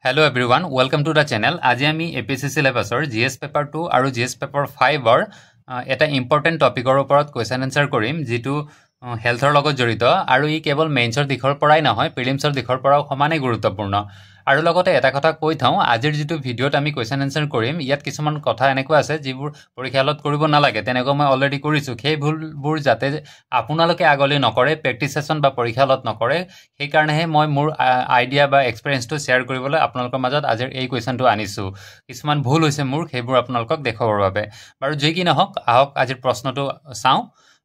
Hello everyone, welcome to the channel. আজি আমি APSC syllabusৰ GS paper 2 আৰু GS paper 5ৰ এটা ইম্পৰ্টেন্ট টপিকৰ ওপৰত কোৱেশ্চন আনসাৰ কৰিম যেটো হেলথৰ লগত জড়িত আৰু ই কেৱল মেইনছৰ দিশৰ পৰাই নহয় প্ৰিলিমছৰ দিশৰ পৰাও সমানে গুৰুত্বপূৰ্ণ আৰু লগতে এটা কথা কৈ থাও আজিৰ যেটো ভিডিঅ'ত আমি কোৱেশ্চন আনসাৰ কৰিম ইয়াত কিছুমান কথা এনেকুৱা আছে যিবোৰ পৰীক্ষা হলত কৰিব নালাগে তেনেকৈ মই অলৰেডি কৰিছো সেই ভুলবোৰ যাতে আপোনালোকে আগলৈ নকৰে প্ৰেক্টিছ সেশন বা পৰীক্ষা হলত নকৰে সেই কাৰণেহে মই মোৰ আইডিয়া বা এক্সপেৰিয়েন্সটো শেয়াৰ কৰিবলৈ আপোনালোকৰ মাজত আজিৰ এই কোৱেশ্চনটো আনিছো কিছুমান ভুল হৈছে মোৰ সেইবোৰ আপোনালোকক দেখাবৰ বাবে বাৰু যি কি নহওক আহক আজিৰ প্ৰশ্নটো চাও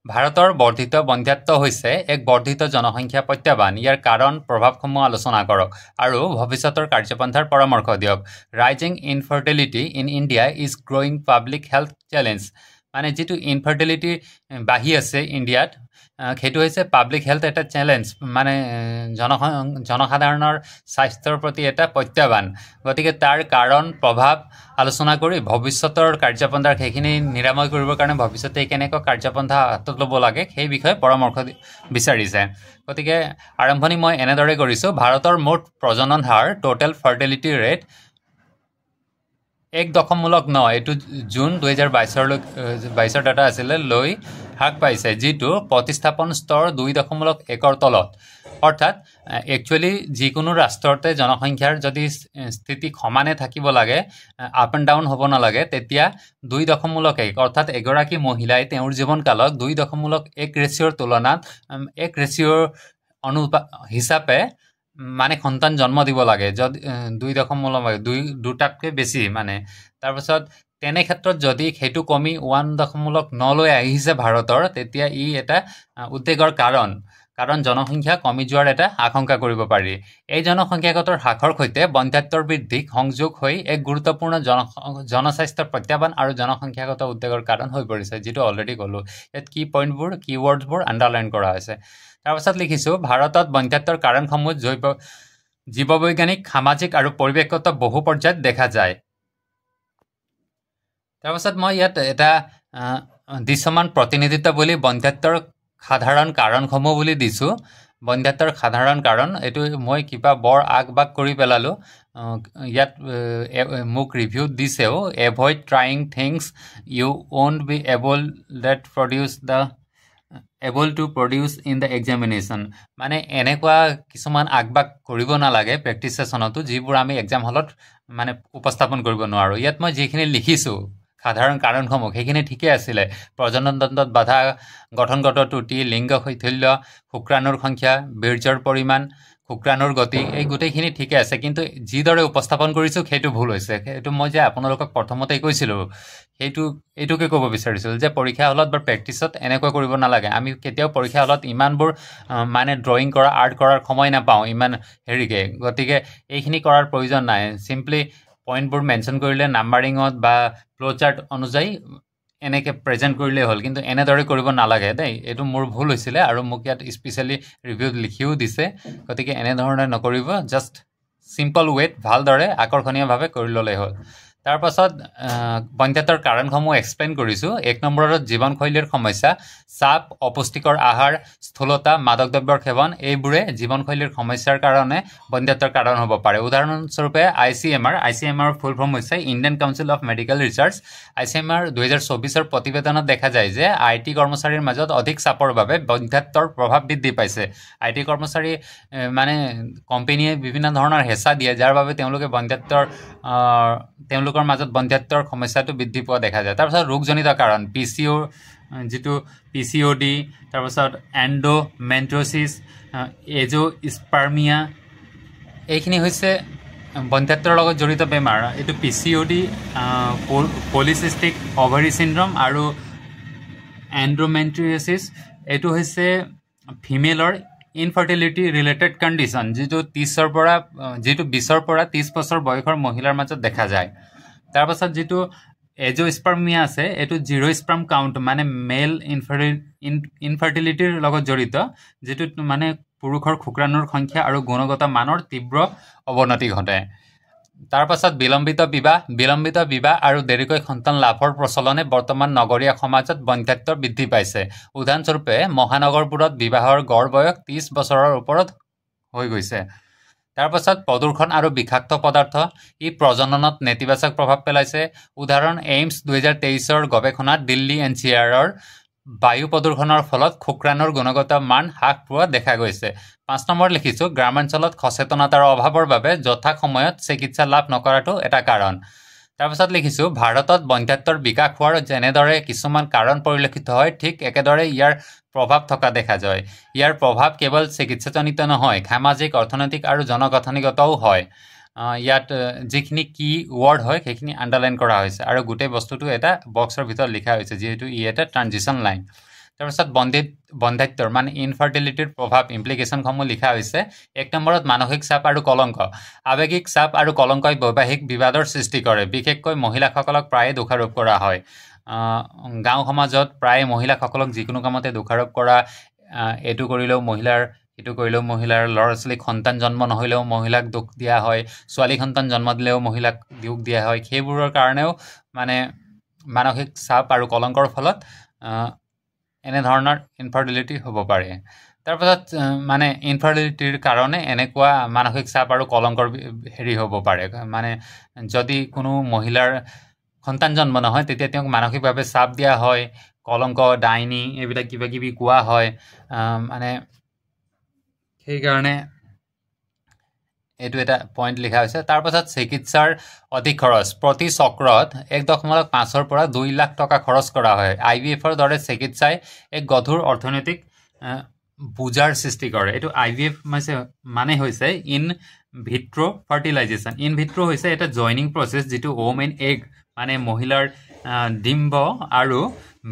ভাৰতৰ বৰ্ধিত বন্ধ্যাত্ব হৈছে এক বৰ্ধিত জনসংখ্যা প্ৰত্যাহ্বান ইয়াৰ কাৰণ প্ৰভাৱসমূহ আলোচনা কৰক আৰু ভৱিষ্যতৰ কাৰ্যপন্থাৰ পৰামৰ্শ দিয়ক rising infertility in India is growing public health challenge মানে যেটো ইনফাৰ্টিলিটি বাঢ়ি আছে ইণ্ডিয়াত খেটো হৈছে পাব্লিক হেলথ এটা চ্যালেঞ্জ মানে জনসাধাৰণৰ স্বাস্থ্যৰ প্ৰতি এটা প্ৰত্যাহ্বান গতিকে তাৰ কাৰণ প্ৰভাৱ আলোচনা কৰি ভৱিষ্যতৰ কাৰ্যপন্থাৰ সেইখিনি নিৰাময় কৰিবৰ কাৰণে ভৱিষ্যতে কেনেকৈ কাৰ্যপন্থা হাতত ল'ব লাগে সেই বিষয়ে পৰামৰ্শ বিচাৰিছে গতিকে আৰম্ভণি মই এনেদৰে কৰিছো ভাৰতৰ মুঠ প্ৰজনন হাৰ টোটাল ফাৰ্টিলিটি ৰেট 1.9 এটো জুন 2022 ডাটা আছিল লৈ হ্ৰাস পাইছে যেটো প্ৰতিস্থাপন স্তৰ 2.1 তলত অৰ্থাৎ একচুয়ালি যিকোনো ৰাষ্ট্ৰতে জনসংখ্যাৰ যদি স্থিতি সমানে থাকিব লাগে আপ এণ্ড ডাউন হ'ব না লাগে তেতিয়া 2.1 অৰ্থাৎ এগৰাকী মহিলাই তেওঁৰ জীৱনকালত 2.1 ৰেচিঅ'ৰ তুলনাত 1 ৰেচিঅ'ৰ অনুপাত হিচাপে মানে সন্তান জন্ম দিব লাগে যদি 2.2টাতকৈ বেছি মানে তাৰ পাছত তেনে ক্ষেত্ৰত যদি হেতু কমি 1.9 লৈ আহিছে ভাৰতৰ তেতিয়া ই এটা উদ্বেগৰ কাৰণ জনসংখ্যা কমি যোৱাৰ এটা আশংকা কৰিব পাৰি এই জনসংখ্যাগত হ্ৰাসৰ সৈতে বন্ধ্যাত্বৰ বৃদ্ধিক সংযোগ হৈ এক গুৰুত্বপূৰ্ণ জনস্বাস্থ্য প্ৰত্যাহ্বান আৰু জনসংখ্যাগত উদ্বেগৰ কাৰণ হৈ পৰিছে যেটো অলৰেডি কলো ইয়াত কি পইণ্টবোৰ কিৱৰ্ডছবোৰ আন্ডাৰলাইন কৰা হৈছে তাৰ পাছত লিখিছো ভাৰতত বন্ধ্যাত্বৰ কাৰণসমূহ জীৱবৈজ্ঞানিক সামাজিক আৰু পৰিৱেশগত বহু পৰ্যায়ত দেখা যায় তাৰ পাছত মই ইয়াত এটা দৃশ্যমান প্ৰতিনিধিত্ব বুলি বন্ধ্যাত্বৰ সাধাৰণ কাৰণসমূহ বুলি দিছো বন্ধ্যাত্বৰ সাধাৰণ কাৰণ এটো মই কিবা বৰ আগবাগ কৰি পেলালো ইয়াত মোক ৰিভিউ দিছেও avoid trying things you won't be able to produce in the examination মানে এনেকুৱা কিছুমান আগবাগ কৰিব নালাগে প্ৰেক্টিছ সেশনতো যিবোৰ আমি এক্সাম হলত মানে উপস্থাপন কৰিব নোৱাৰো ইয়াত মই যিখিনি লিখিছো সাধাৰণ কাৰণসমূহ সেইখিনি ঠিকই আছিল প্ৰজনন তন্ত্ৰত বাধা গঠনগত ত্ৰুটি লিংগ শৈথিল্য শুক্ৰাণুৰ সংখ্যা বীৰ্যৰ পৰিমাণ শুক্ৰাণুৰ গতি এই গোটেইখিনি ঠিকই আছে কিন্তু যিদৰে উপস্থাপন কৰিছো সেইটো ভুল হৈছে এটো মই যে আপোনালোকক প্ৰথমতেই কৈছিলো এইটোকে ক'ব বিচাৰিছিল যে পৰীক্ষা হলত বা প্ৰেক্টিছত এনেকৈ কৰিব নালাগে আমি কেতিয়াও পৰীক্ষা হলত ইমানবোৰ মানে ড্ৰয়িং কৰা আৰ্ট কৰাৰ সময় নাপাও ইমান হেৰিকে গতিকে এইখিনি কৰাৰ প্ৰয়োজন নাই সিম্পলি পইণ্টবোৰ মেনশন কৰিলে নাম্বাৰিঙত বা ফ্লো চাৰ্ট অনুযায়ী এনেকে প্ৰেজেন্ট কৰিলে হল কিন্তু এনেদৰে কৰিব নালাগে দেই এটো মোৰ ভুল হৈছিল আৰু মোক ইয়াত স্পেশালি ৰিভিউ লিখিও দিছে গতিকে এনে ধৰণে নকৰিব জাস্ট সিম্পল ৱেট ভালদৰে আকৰ্ষণীয়ভাৱে কৰি ললে হল তাৰ পাছত বন্ধ্যাত্বৰ কাৰণসমূহ এক্সপ্লেইন কৰিছো এক নম্বৰত জীৱনশৈলীৰ সমস্যা চাপ অপুষ্টিকৰ আহাৰ স্থূলতা মাদক দ্ৰব্যৰ সেৱন এইবোৰে জীৱনশৈলীৰ সমস্যাৰ কাৰণে বন্ধ্যাত্বৰ কাৰণ হ'ব পাৰে উদাহৰণস্বৰূপে ICMR ফুল ফৰ্ম হৈছে Indian council of medical research ICMR 2024ৰ প্ৰতিবেদনত দেখা যায় যে IT কৰ্মচাৰীৰ মাজত অধিক চাপৰ বাবে বন্ধ্যাত্বৰ প্ৰভাৱ বৃদ্ধি পাইছে IT কৰ্মচাৰী মানে কোম্পানীয়ে বিভিন্ন ধৰণৰ হেঁচা দিয়ে যাৰ বাবে তেওঁলোকে তেওঁলোকৰ মাজত বন্ধ্যাত্বৰ সমস্যাটো বৃদ্ধি পোৱা দেখা যায় তাৰ পাছত ৰোগজনিত কাৰণ PCOD তাৰ পাছত এন্ডোমেট্ৰিয়ছিছ এজোস্পাৰ্মিয়া এইখিনি হৈছে বন্ধ্যাত্বৰ লগত জড়িত বেমাৰ এটো PCOD পলিসিস্টিক ওভাৰি সিনড্ৰম আৰু এন্ডোমেট্ৰিয়ছিছ এটো হৈছে ফিমেলৰ ইনফাৰ্টিলিটি ৰিলেটেড কন্ডিশন যেটো 20ৰ পৰা 30 বছৰ বয়সৰ মহিলাৰ মাজত দেখা যায় তাৰ পাছত যেটো এজোস্পাৰ্মিয়া আছে এটো জিৰো স্পাৰ্ম কাউন্ট মানে মেল ইনফাৰ্টিলিটিৰ লগত জড়িত যেটো মানে পুৰুষৰ শুক্ৰাণুৰ সংখ্যা আৰু গুণগত মানৰ তীব্ৰ অৱনতি ঘটে তাৰ পাছত বিলম্বিত বিবাহ আৰু দেৰিকৈ সন্তান লাভৰ প্ৰচলনে বৰ্তমান নগৰীয়া সমাজত বন্ধ্যাত্বৰ বৃদ্ধি পাইছে উদাহৰণস্বৰূপে মহানগৰবোৰত বিবাহৰ গড় বয়স 30 বছৰৰ ওপৰত হৈ গৈছে তাৰ পাছত প্ৰদূষণ আৰু বিষাক্ত পদাৰ্থ ই প্ৰজননত নেতিবাচক প্ৰভাৱ পেলাইছে উদাহৰণ এইমছ 2023ৰ গৱেষণাত দিল্লী এনচিআৰৰ বায়ু প্ৰদূষণৰ ফলত শুক্ৰাণুৰ গুণগত মান হ্ৰাস পোৱা দেখা গৈছে 5 নম্বৰ লিখিছোঁ গ্ৰামাঞ্চলত সচেতনতাৰ অভাৱৰ বাবে যথা সময়ত চিকিৎসা লাভ নকৰাটো এটা কাৰণ তাৰপাছত লিখিছোঁ ভাৰতত বন্ধ্যাত্বৰ বিকাশ হোৱাৰ যেনেদৰে কিছুমান কাৰণ পৰিলক্ষিত হয় ঠিক একেদৰে ইয়াৰ প্ৰভাৱ থকা দেখা যায় ইয়াৰ প্ৰভাৱ কেৱল চিকিৎসাজনিত নহয় সামাজিক অৰ্থনৈতিক আৰু জনগঠনিগতও হয় ইয়াত যিখিনি কি ৱৰ্ড হয় সেইখিনি আণ্ডাৰলাইন কৰা হৈছে আৰু গোটেই বস্তুটো এটা বক্সৰ ভিতৰত লিখা হৈছে যিহেতু ই এটা ট্ৰানজিশ্যন লাইন তাৰপিছত বন্ধ্যাত্বৰ মানে ইনফাৰ্টিলিটিৰ প্ৰভাৱ ইমপ্লিকেশ্যনসমূহ লিখা হৈছে 1 নম্বৰত মানসিক চাপ আৰু কলংক আৱেগিক চাপ আৰু কলংকই বৈবাহিক বিবাদৰ সৃষ্টি কৰে বিশেষকৈ মহিলাসকলক প্ৰায়ে দোষাৰোপ কৰা হয় গাঁও সমাজত প্ৰায় মহিলাসকলক যিকোনো কামতে দোষাৰোপ কৰা এইটো কৰিলেও মহিলাৰ এইটো কৰিলেও মহিলাৰ ল'ৰা ছোৱালীক সন্তান জন্ম নহ'লেও মহিলাক দুখ দিয়া হয় ছোৱালী সন্তান জন্ম দিলেও মহিলাক দুখ দিয়া হয় সেইবোৰৰ কাৰণেও মানে মানসিক চাপ আৰু কলংকৰ ফলত এনেধৰণৰ ইনফাৰ্টিলিটি হ'ব পাৰে তাৰপাছত মানে ইনফাৰ্টিলিটিৰ কাৰণে এনেকুৱা মানসিক চাপ আৰু কলংকৰ হেৰি হ'ব পাৰে মানে যদি কোনো মহিলাৰ সন্তান জন্ম নহয় তেতিয়া তেওঁক মানসিকভাৱে চাপ দিয়া হয় কলংক ডাইনী এইবিলাক কিবা কিবি কোৱা হয় মানে সেইকাৰণে এইটো এটা পইণ্ট লিখা হৈছে তাৰপাছত চিকিৎসাৰ অধিক খৰচ প্ৰতি চক্ৰত 1.5ৰ পৰা 2 লাখ টকা খৰচ কৰা হয় IVFৰ দৰে চিকিৎসাই এক গধুৰ অৰ্থনৈতিক বুজাৰ সৃষ্টি কৰে এইটো IVF মানে হৈছে in vitro' fertilisation in vitro' হৈছে এটা জইনিং প্ৰচেছ যিটো ওমেন এগ মানে মহিলাৰ ডিম্ব আৰু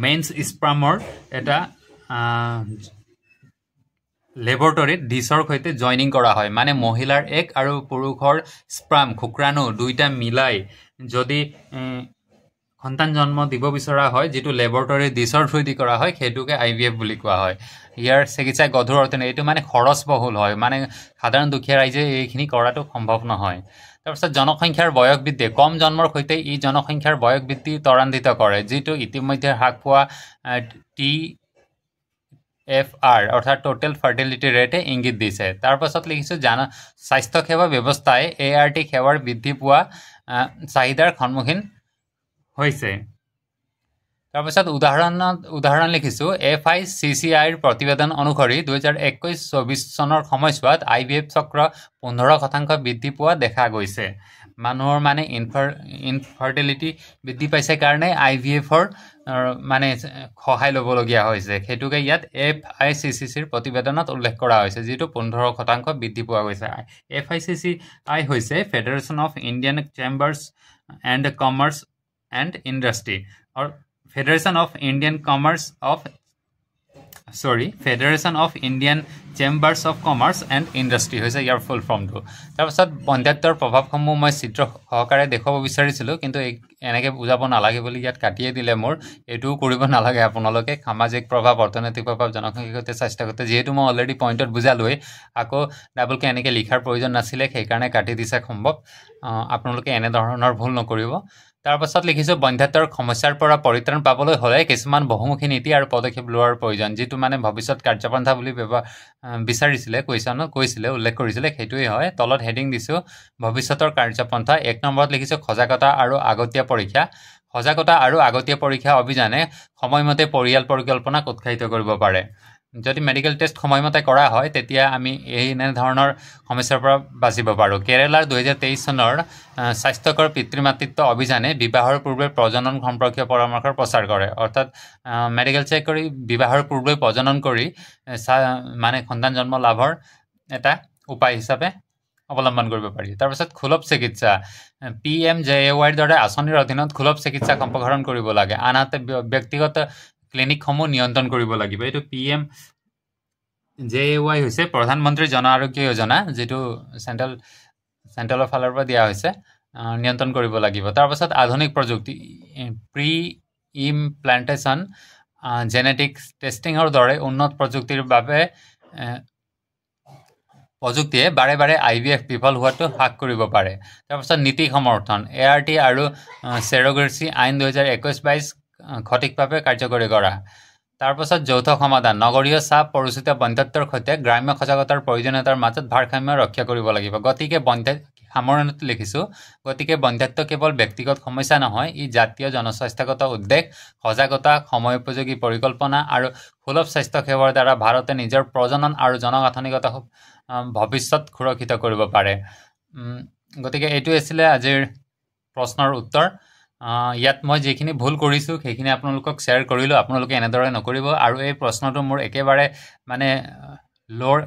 মেন্স স্পাৰ্মৰ এটা লেবৰেটৰীত ডিছৰ সৈতে জইনিং কৰা হয় মানে মহিলাৰ এগ আৰু পুৰুষৰ স্পাৰ্ম শুক্ৰাণু দুইটা মিলাই যদি সন্তান জন্ম দিব বিচৰা হয় যিটো লেবৰেটৰী ডিছৰ থ্ৰুদি কৰা হয় সেইটোকে IVF বুলি কোৱা হয় ইয়াৰ চিকিৎসা গধুৰ অৰ্থনীতি এইটো মানে খৰচবহুল হয় মানে সাধাৰণ দুখীয়া ৰাইজে এইখিনি কৰাটো সম্ভৱ নহয় তাৰপিছত জনসংখ্যাৰ বয়স বৃদ্ধি কম জন্মৰ সৈতে ই জনসংখ্যাৰ বয়স বৃদ্ধি ত্বৰান্বিত কৰে যিটো ইতিমধ্যে হ্ৰাস পোৱা TFR অৰ্থাৎ টোটেল ফাৰ্টিলিটি ৰেটে ইংগিত দিছে তাৰপাছত লিখিছোঁ স্বাস্থ্যসেৱা ব্যৱস্থাই ART সেৱাৰ বৃদ্ধি পোৱা চাহিদাৰ সন্মুখীন হৈছে তাৰপাছত উদাহৰণ লিখিছোঁ FICCIৰ প্ৰতিবেদন অনুসৰি 2021-24 চনৰ সময়ছোৱাত IVF চক্ৰ 15% বৃদ্ধি পোৱা দেখা গৈছে মানুহৰ মানে ইনফাৰ্টিলিটি বৃদ্ধি পাইছে কাৰণে IVFৰ মানে সহায় ল'বলগীয়া হৈছে সেইটোকে ইয়াত FICCIৰ প্ৰতিবেদনত উল্লেখ কৰা হৈছে যিটো 15% বৃদ্ধি পোৱা গৈছে FICCI হৈছে federation of Indian chambers and commerce and industry Federation of Indian Chambers of Commerce and Industry হৈছে ইয়াৰ ফুল ফৰ্মটো তাৰপাছত বন্ধ্যাত্বৰ প্ৰভাৱসমূহ মই চিত্ৰ সহকাৰে দেখুৱাব বিচাৰিছিলোঁ কিন্তু এনেকৈ বুজাব নালাগে বুলি ইয়াত কাটিয়ে দিলে মোৰ এইটোও কৰিব নালাগে আপোনালোকে সামাজিক প্ৰভাৱ অৰ্থনৈতিক প্ৰভাৱ জনসংখ্যাগত স্বাস্থ্যগত যিহেতু মই অলৰেডি পইণ্টত বুজালোৱেই আকৌ ডাবলকৈ এনেকৈ লিখাৰ প্ৰয়োজন নাছিলে সেইকাৰণে কাটি দিছে সম্ভৱ আপোনালোকে এনেধৰণৰ ভুল নকৰিব তাৰপাছত লিখিছোঁ বন্ধ্যাত্বৰ সমস্যাৰ পৰা পৰিত্ৰাণ পাবলৈ হ'লে কিছুমান বহুমুখী নীতি আৰু পদক্ষেপ লোৱাৰ প্ৰয়োজন যিটো মানে ভৱিষ্যত কাৰ্যপন্থা বুলি বিচাৰিছিলে কৈছিলে উল্লেখ কৰিছিলে সেইটোৱেই হয় তলত হেডিং দিছোঁ ভৱিষ্যতৰ কাৰ্যপন্থা 1 নম্বৰত লিখিছোঁ সজাগতা আৰু আগতীয়া পৰীক্ষা অভিযানে সময়মতে পৰিয়াল পৰিকল্পনাক উৎসাহিত কৰিব পাৰে যদি মেডিকেল টেষ্ট সময়মতে কৰা হয় তেতিয়া আমি এনেধৰণৰ সমস্যাৰ পৰা বাচিব পাৰোঁ কেৰালাৰ 2023 চনৰ স্বাস্থ্যকৰ পিতৃ মাতৃত্ব অভিযানে বিবাহৰ পূৰ্বে প্ৰজনন সম্পৰ্কীয় পৰামৰ্শৰ প্ৰচাৰ কৰে অৰ্থাৎ মেডিকেল চেক কৰি বিবাহৰ পূৰ্বে প্ৰজনন কৰি মানে সন্তান জন্ম লাভৰ এটা উপায় হিচাপে অৱলম্বন কৰিব পাৰি তাৰপিছত সুলভ চিকিৎসা PMJAYৰ দৰে আঁচনিৰ অধীনত সুলভ চিকিৎসা সম্প্ৰসাৰণ কৰিব লাগে আনহাতে ব্যক্তিগত ক্লিনিকসমূহ নিয়ন্ত্ৰণ কৰিব লাগিব এইটো PMJAY হৈছে প্ৰধানমন্ত্ৰী জন আৰোগ্য যোজনা যিটো চেণ্ট্ৰেলৰ ফালৰ পৰা দিয়া হৈছে নিয়ন্ত্ৰণ কৰিব লাগিব তাৰপাছত আধুনিক প্ৰযুক্তি প্ৰি ইমপ্লাণ্টেশ্যন জেনেটিক্স টেষ্টিঙৰ দৰে উন্নত প্ৰযুক্তিয়ে বাৰে বাৰে IVF বিফল হোৱাটো হ্ৰাস কৰিব পাৰে তাৰপাছত নীতি সমৰ্থন ART আৰু চেৰ'গেচি আইন 2021-22 সঠিকভাৱে কাৰ্যকৰী কৰা তাৰপাছত যৌথ সমাধান নগৰীয় চাপ পৰিচিত বন্ধ্যাত্বৰ সৈতে গ্ৰাম্য সজাগতাৰ প্ৰয়োজনীয়তাৰ মাজত ভাৰসাম্য ৰক্ষা কৰিব লাগিব গতিকে সামৰণিত লিখিছোঁ গতিকে বন্ধ্যাত্ব কেৱল ব্যক্তিগত সমস্যা নহয় ই জাতীয় জনস্বাস্থ্যগত উদ্বেগ সজাগতা সময়োপযোগী পৰিকল্পনা আৰু সুলভ স্বাস্থ্য সেৱাৰ দ্বাৰা ভাৰতে নিজৰ প্ৰজনন আৰু জনগাঁথনিগত ভৱিষ্যত সুৰক্ষিত কৰিব পাৰে গতিকে এইটো আছিলে আজিৰ প্ৰশ্নৰ উত্তৰ ইয়াত মই যিখিনি ভুল কৰিছোঁ সেইখিনি আপোনালোকক শ্বেয়াৰ কৰিলোঁ আপোনালোকে এনেদৰে নকৰিব আৰু এই প্ৰশ্নটো মোৰ একেবাৰে মানে ল'ৰ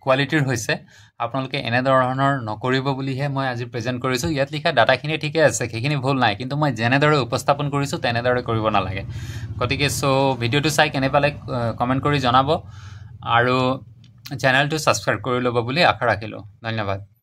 কোৱালিটিৰ হৈছে আপোনালোকে এনেধৰণৰ নকৰিব বুলিহে মই আজি প্ৰেজেণ্ট কৰিছোঁ ইয়াত লিখা ডাটাখিনি ঠিকে আছে সেইখিনি ভুল নাই কিন্তু মই যেনেদৰে উপস্থাপন কৰিছোঁ তেনেদৰে কৰিব নালাগে গতিকে ভিডিঅ'টো চাই কেনে পালে কমেণ্ট কৰি জনাব আৰু চেনেলটো ছাবস্ক্ৰাইব কৰি ল'ব বুলি আশা ৰাখিলোঁ ধন্যবাদ